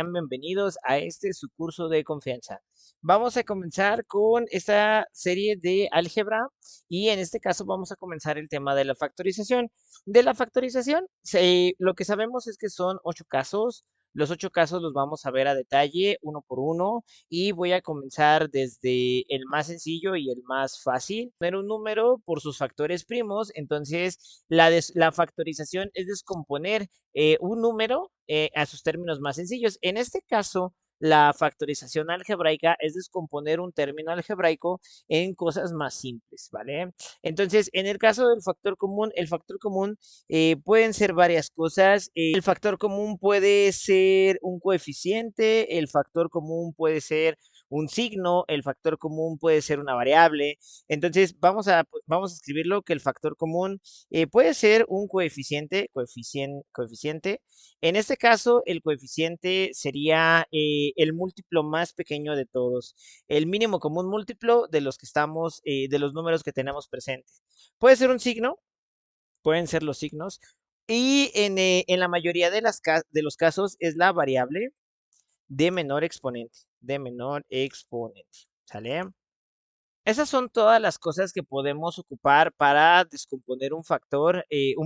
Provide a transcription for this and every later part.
Sean bienvenidos a su curso de confianza. Vamos a comenzar con esta serie de álgebra y en este caso vamos a comenzar el tema de la factorización. De la factorización, lo que sabemos es que son 8 casos. Los 8 casos los vamos a ver a detalle, uno por uno, y voy a comenzar desde el más sencillo y el más fácil. Poner un número por sus factores primos, entonces la factorización es descomponer un número a sus términos más sencillos. En este caso, la factorización algebraica es descomponer un término algebraico en cosas más simples, ¿vale? Entonces, en el caso del factor común, el factor común pueden ser varias cosas. El factor común puede ser un coeficiente, el factor común puede ser un signo, el factor común puede ser una variable. Entonces, vamos a escribirlo que el factor común puede ser un coeficiente. En este caso, el coeficiente sería el múltiplo más pequeño de todos, el mínimo común múltiplo de los que estamos, de los números que tenemos presentes. Puede ser un signo, pueden ser los signos, y en la mayoría de los casos es la variable de menor exponente, ¿sale? Esas son todas las cosas que podemos ocupar para descomponer un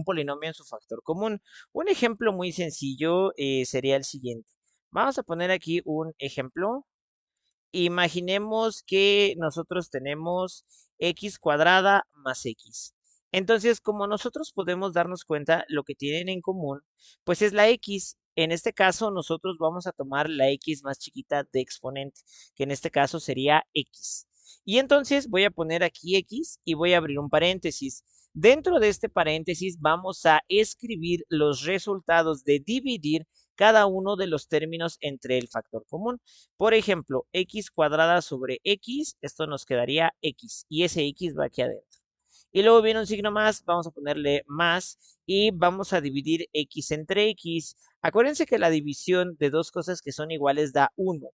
polinomio en su factor común. Un ejemplo muy sencillo sería el siguiente. Vamos a poner aquí un ejemplo. Imaginemos que nosotros tenemos x cuadrada más x. Entonces, como nosotros podemos darnos cuenta, lo que tienen en común, pues es la x. En este caso, nosotros vamos a tomar la x más chiquita de exponente, que en este caso sería x. Y entonces voy a poner aquí x y voy a abrir un paréntesis. Dentro de este paréntesis vamos a escribir los resultados de dividir cada uno de los términos entre el factor común. Por ejemplo, x cuadrada sobre x, esto nos quedaría x y ese x va aquí adentro. Y luego viene un signo más, vamos a ponerle más y vamos a dividir x entre x. Acuérdense que la división de dos cosas que son iguales da 1.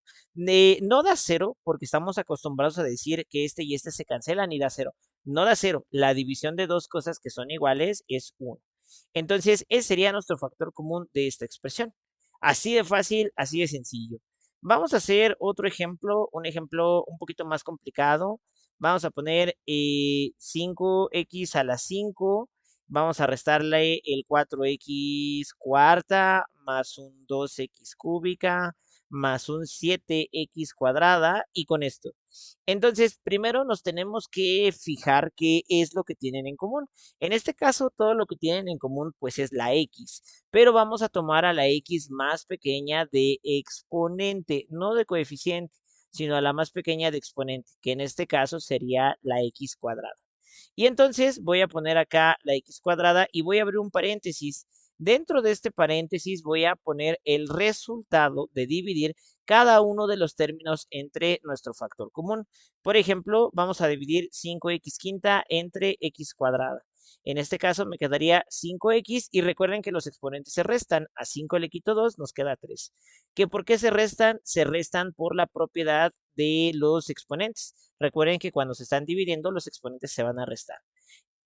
No da 0 porque estamos acostumbrados a decir que este y este se cancelan y da 0. No da 0. La división de dos cosas que son iguales es 1. Entonces, ese sería nuestro factor común de esta expresión. Así de fácil, así de sencillo. Vamos a hacer otro ejemplo, un ejemplo un poquito más complicado. Vamos a poner 5x a la 5. Vamos a restarle el 4x cuarta más un 2x cúbica más un 7x cuadrada y con esto. Entonces, primero nos tenemos que fijar qué es lo que tienen en común. En este caso, todo lo que tienen en común pues es la x, pero vamos a tomar a la x más pequeña de exponente, no de coeficiente, sino a la más pequeña de exponente, que en este caso sería la x cuadrada. Y entonces voy a poner acá la x cuadrada y voy a abrir un paréntesis. Dentro de este paréntesis voy a poner el resultado de dividir cada uno de los términos entre nuestro factor común. Por ejemplo, vamos a dividir 5x quinta entre x cuadrada. En este caso me quedaría 5x y recuerden que los exponentes se restan. A 5 le quito 2, nos queda 3. ¿Que por qué se restan? Se restan por la propiedad de los exponentes. Recuerden que cuando se están dividiendo, los exponentes se van a restar.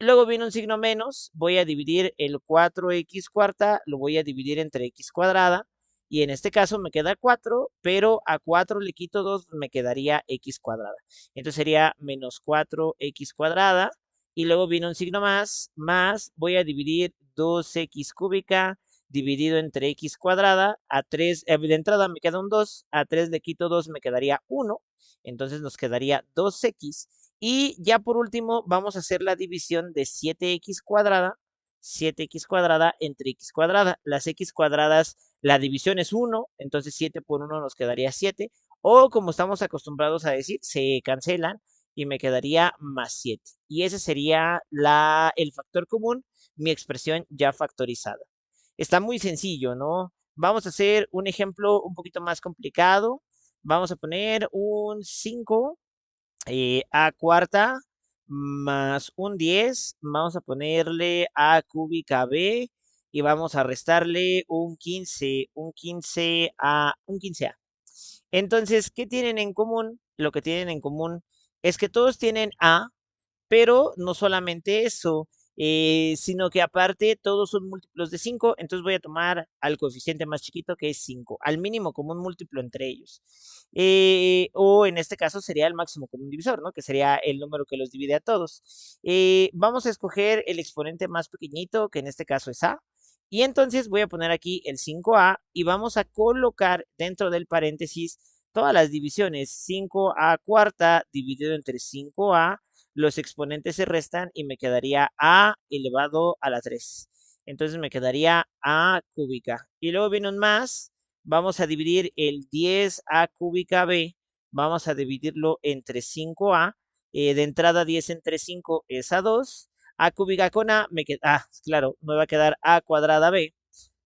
Luego viene un signo menos, voy a dividir el 4x cuarta, lo voy a dividir entre x cuadrada, y en este caso me queda 4, pero a 4 le quito 2, me quedaría x cuadrada. Entonces sería menos 4x cuadrada, y luego viene un signo más, voy a dividir 2x cúbica dividido entre x cuadrada, a 3, de entrada me queda un 2, a 3 le quito 2, me quedaría 1, entonces nos quedaría 2x, y ya por último vamos a hacer la división de 7x cuadrada entre x cuadrada. Las x cuadradas, la división es 1, entonces 7 por 1 nos quedaría 7. O como estamos acostumbrados a decir, se cancelan y me quedaría más 7. Y ese sería el factor común, mi expresión ya factorizada. Está muy sencillo, ¿no? Vamos a hacer un ejemplo un poquito más complicado. Vamos a poner un 5 a cuarta más un 10, vamos a ponerle a cúbica b y vamos a restarle un 15a. Entonces, ¿qué tienen en común? Lo que tienen en común es que todos tienen a, pero no solamente eso, sino que aparte todos son múltiplos de 5, entonces voy a tomar al coeficiente más chiquito que es 5, al mínimo común múltiplo entre ellos. O en este caso sería el máximo común divisor, ¿no? Que sería el número que los divide a todos. Vamos a escoger el exponente más pequeñito, que en este caso es a. Y entonces voy a poner aquí el 5a y vamos a colocar dentro del paréntesis todas las divisiones. 5a cuarta dividido entre 5a, los exponentes se restan y me quedaría a elevado a la 3. Entonces me quedaría a cúbica. Y luego viene un más. Vamos a dividir el 10a cúbica b. Vamos a dividirlo entre 5a. De entrada 10 entre 5 es a 2. A cúbica con a, claro, me va a quedar a cuadrada b.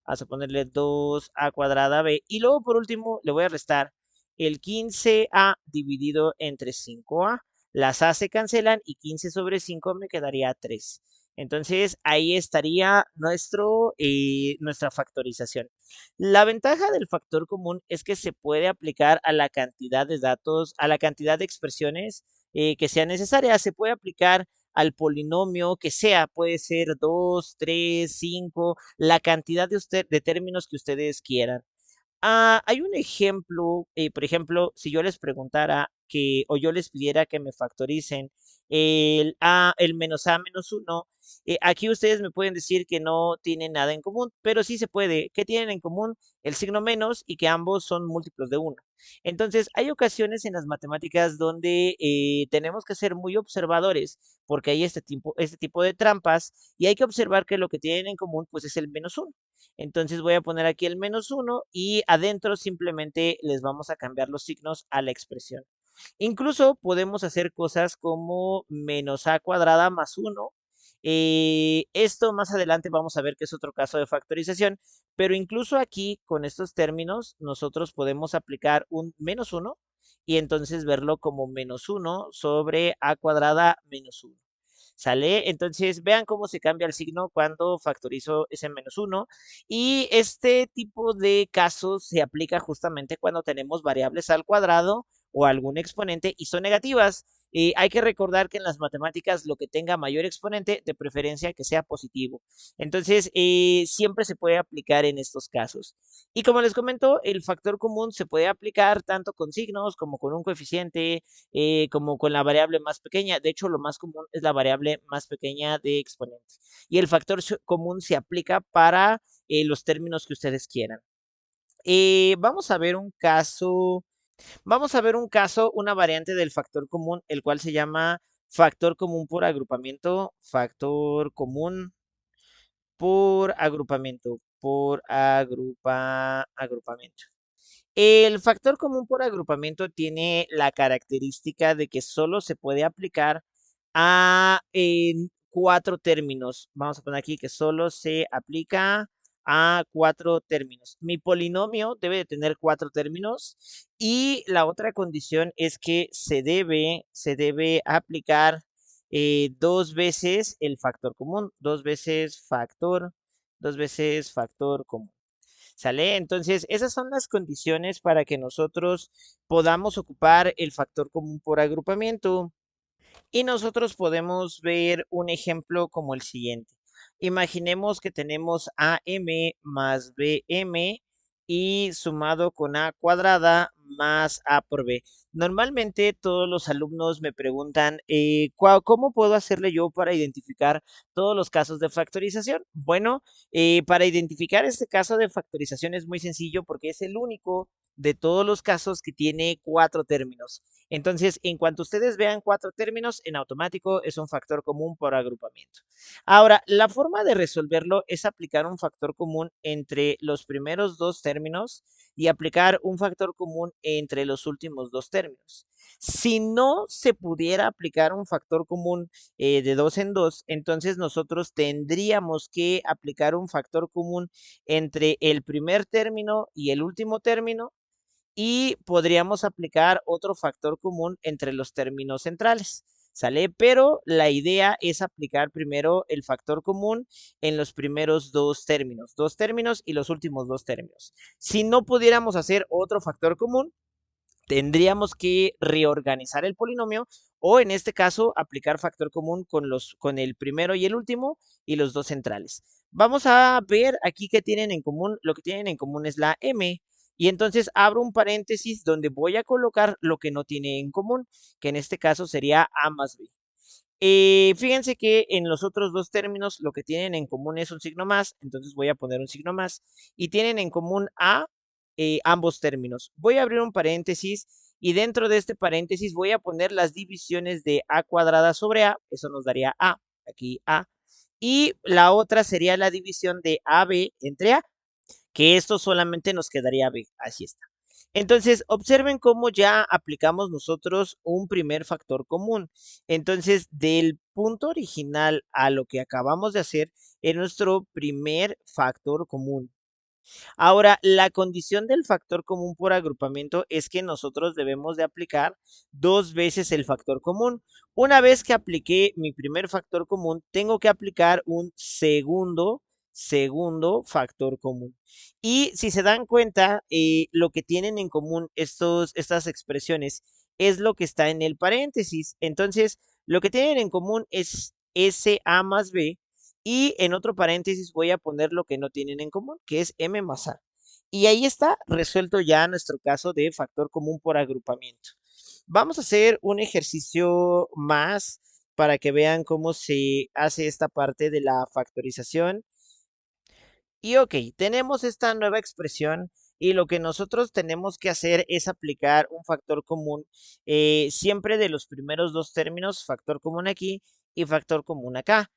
Vamos a ponerle 2a cuadrada b. Y luego por último le voy a restar el 15a dividido entre 5a. Las a se cancelan y 15 sobre 5 me quedaría 3. Entonces ahí estaría nuestra factorización. La ventaja del factor común es que se puede aplicar a la cantidad de datos, a la cantidad de expresiones que sea necesaria. Se puede aplicar al polinomio que sea, puede ser 2, 3, 5, la cantidad de términos que ustedes quieran. Hay un ejemplo, por ejemplo, si yo les preguntara o yo les pidiera que me factoricen el menos a menos 1, aquí ustedes me pueden decir que no tienen nada en común, pero sí se puede. ¿Qué tienen en común? El signo menos y que ambos son múltiplos de 1. Entonces, hay ocasiones en las matemáticas donde tenemos que ser muy observadores porque hay este tipo de trampas y hay que observar que lo que tienen en común pues es el menos 1. Entonces voy a poner aquí el menos 1 y adentro simplemente les vamos a cambiar los signos a la expresión. Incluso podemos hacer cosas como menos a cuadrada más 1. Esto más adelante vamos a ver que es otro caso de factorización, pero incluso aquí con estos términos nosotros podemos aplicar un menos 1 y entonces verlo como menos 1 sobre a cuadrada menos 1. ¿Sale? Entonces, vean cómo se cambia el signo cuando factorizo ese menos 1. Y este tipo de casos se aplica justamente cuando tenemos variables al cuadrado o algún exponente y son negativas. Hay que recordar que en las matemáticas lo que tenga mayor exponente, de preferencia que sea positivo. Entonces, siempre se puede aplicar en estos casos. Y como les comento, el factor común se puede aplicar tanto con signos como con un coeficiente, como con la variable más pequeña. De hecho, lo más común es la variable más pequeña de exponentes. Y el factor común se aplica para los términos que ustedes quieran. Vamos a ver un caso. Vamos a ver un caso, una variante del factor común, el cual se llama factor común por agrupamiento, factor común por agrupamiento. El factor común por agrupamiento tiene la característica de que solo se puede aplicar a en 4 términos. Vamos a poner aquí que solo se aplica a 4 términos. Mi polinomio debe de tener 4 términos y la otra condición es que se debe aplicar 2 veces el factor común, 2 veces factor común. ¿Sale? Entonces, esas son las condiciones para que nosotros podamos ocupar el factor común por agrupamiento. Y nosotros podemos ver un ejemplo como el siguiente. Imaginemos que tenemos AM más BM y sumado con A cuadrada más A por B. Normalmente todos los alumnos me preguntan, ¿cómo puedo hacerle yo para identificar todos los casos de factorización? Bueno, para identificar este caso de factorización es muy sencillo porque es el único de todos los casos que tiene 4 términos. Entonces, en cuanto ustedes vean 4 términos, en automático es un factor común por agrupamiento. Ahora, la forma de resolverlo es aplicar un factor común entre los primeros 2 términos y aplicar un factor común entre los últimos 2 términos. Si no se pudiera aplicar un factor común de 2 en 2, entonces nosotros tendríamos que aplicar un factor común entre el primer término y el último término y podríamos aplicar otro factor común entre los términos centrales. ¿Sale? Pero la idea es aplicar primero el factor común en los primeros 2 términos y los últimos 2 términos. Si no pudiéramos hacer otro factor común, tendríamos que reorganizar el polinomio o en este caso aplicar factor común con el primero y el último y los dos centrales. Vamos a ver aquí qué tienen en común. Lo que tienen en común es la m. Y entonces abro un paréntesis donde voy a colocar lo que no tiene en común, que en este caso sería a más b. Fíjense que en los otros dos términos lo que tienen en común es un signo más, entonces voy a poner un signo más. Y tienen en común a ambos términos. Voy a abrir un paréntesis y dentro de este paréntesis voy a poner las divisiones de a cuadrada sobre a, eso nos daría a, aquí a. Y la otra sería la división de AB entre a, que esto solamente nos quedaría b, así está. Entonces, observen cómo ya aplicamos nosotros un primer factor común. Entonces, del punto original a lo que acabamos de hacer es nuestro primer factor común. Ahora, la condición del factor común por agrupamiento es que nosotros debemos de aplicar dos veces el factor común. Una vez que apliqué mi primer factor común, tengo que aplicar un segundo factor común. Y si se dan cuenta, lo que tienen en común estas expresiones es lo que está en el paréntesis. Entonces, lo que tienen en común es SA más B y en otro paréntesis voy a poner lo que no tienen en común, que es m más a. Y ahí está resuelto ya nuestro caso de factor común por agrupamiento. Vamos a hacer un ejercicio más para que vean cómo se hace esta parte de la factorización. Y ok, tenemos esta nueva expresión y lo que nosotros tenemos que hacer es aplicar un factor común siempre de los primeros dos términos, factor común aquí y factor común acá.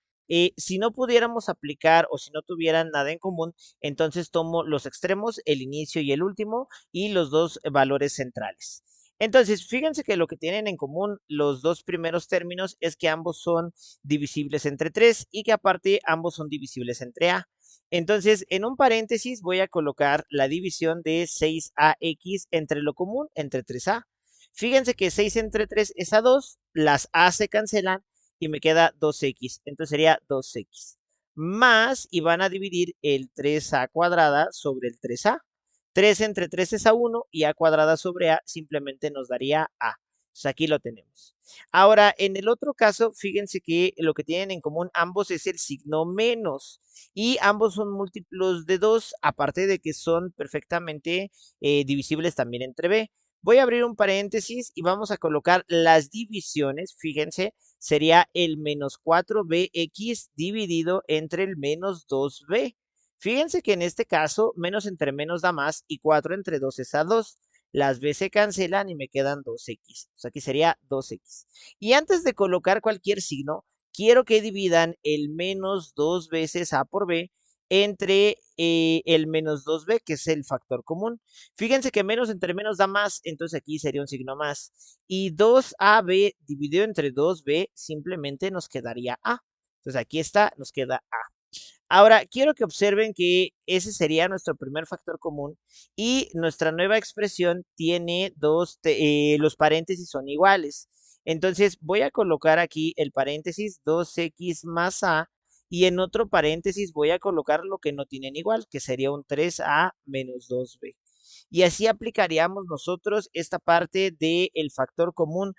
Si no pudiéramos aplicar o si no tuvieran nada en común, entonces tomo los extremos, el inicio y el último y los dos valores centrales. Entonces, fíjense que lo que tienen en común los dos primeros términos es que ambos son divisibles entre 3 y que aparte ambos son divisibles entre a. Entonces, en un paréntesis voy a colocar la división de 6ax entre lo común, entre 3a. Fíjense que 6 entre 3 es a 2, las a se cancelan y me queda 2x. Entonces sería 2x. Más, y van a dividir el 3a cuadrada sobre el 3a. 3 entre 3 es a 1 y a cuadrada sobre a simplemente nos daría a. Entonces aquí lo tenemos. Ahora, en el otro caso, fíjense que lo que tienen en común ambos es el signo menos y ambos son múltiplos de 2, aparte de que son perfectamente divisibles también entre b. Voy a abrir un paréntesis y vamos a colocar las divisiones, fíjense, sería el menos 4bx dividido entre el menos 2b. Fíjense que en este caso, menos entre menos da más y 4 entre 2 es a 2. Las b se cancelan y me quedan 2x. O sea, aquí sería 2x. Y antes de colocar cualquier signo, quiero que dividan el menos 2 veces a por b entre el menos 2b, que es el factor común. Fíjense que menos entre menos da más, entonces aquí sería un signo más. Y 2ab dividido entre 2b simplemente nos quedaría a. Entonces aquí está, nos queda a. Ahora, quiero que observen que ese sería nuestro primer factor común y nuestra nueva expresión tiene los paréntesis son iguales. Entonces, voy a colocar aquí el paréntesis 2x más a y en otro paréntesis voy a colocar lo que no tienen igual, que sería un 3a menos 2b. Y así aplicaríamos nosotros esta parte del factor común,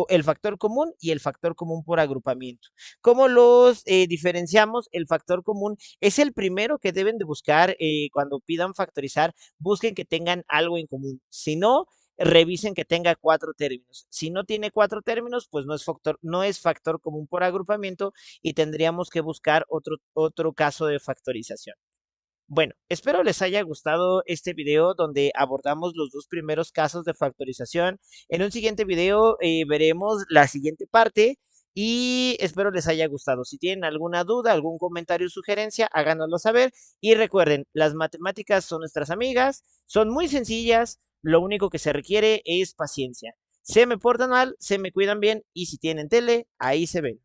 el factor común y el factor común por agrupamiento. ¿Cómo los diferenciamos? El factor común es el primero que deben de buscar cuando pidan factorizar, busquen que tengan algo en común. Si no, revisen que tenga 4 términos. Si no tiene 4 términos, pues no es factor común por agrupamiento y tendríamos que buscar otro caso de factorización. Bueno, espero les haya gustado este video donde abordamos los dos primeros casos de factorización. En un siguiente video veremos la siguiente parte y espero les haya gustado. Si tienen alguna duda, algún comentario o sugerencia, háganoslo saber. Y recuerden, las matemáticas son nuestras amigas, son muy sencillas, lo único que se requiere es paciencia. Se me portan mal, se me cuidan bien y si tienen tele, ahí se ven.